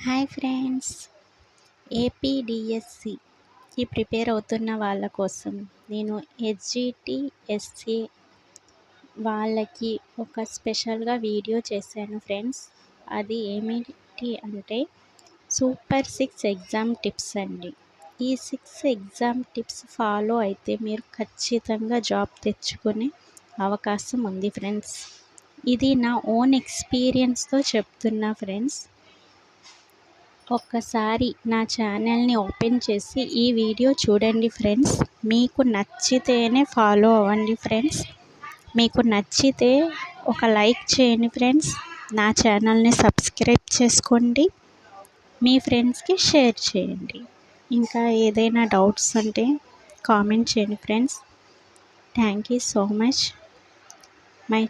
Hi friends, ఏపీడిఎస్సికి prepare అవుతున్న వాళ్ళ కోసం నేను ఎస్జిటిఎస్సి వాళ్ళకి ఒక స్పెషల్గా వీడియో చేశాను ఫ్రెండ్స్. అది ఏమిటి అంటే సూపర్ 6 ఎగ్జామ్ టిప్స్ అండి. ఈ 6 ఎగ్జామ్ టిప్స్ ఫాలో అయితే మీరు ఖచ్చితంగా జాబ్ తెచ్చుకునే అవకాశం ఉంది ఫ్రెండ్స్. ఇది నా ఓన్ ఎక్స్పీరియన్స్తో చెప్తున్నా ఫ్రెండ్స్. ఒక్కసారి నా ఛానల్ని ఓపెన్ చేసి ఈ వీడియో చూడండి ఫ్రెండ్స్. మీకు నచ్చితేనే ఫాలో అవ్వండి ఫ్రెండ్స్. మీకు నచ్చితే ఒక లైక్ చేయండి ఫ్రెండ్స్. నా ఛానల్ని సబ్స్క్రైబ్ చేసుకోండి, మీ ఫ్రెండ్స్కి షేర్ చేయండి. ఇంకా ఏదైనా డౌట్స్ ఉంటే కామెంట్ చేయండి friends. Thank you so much. My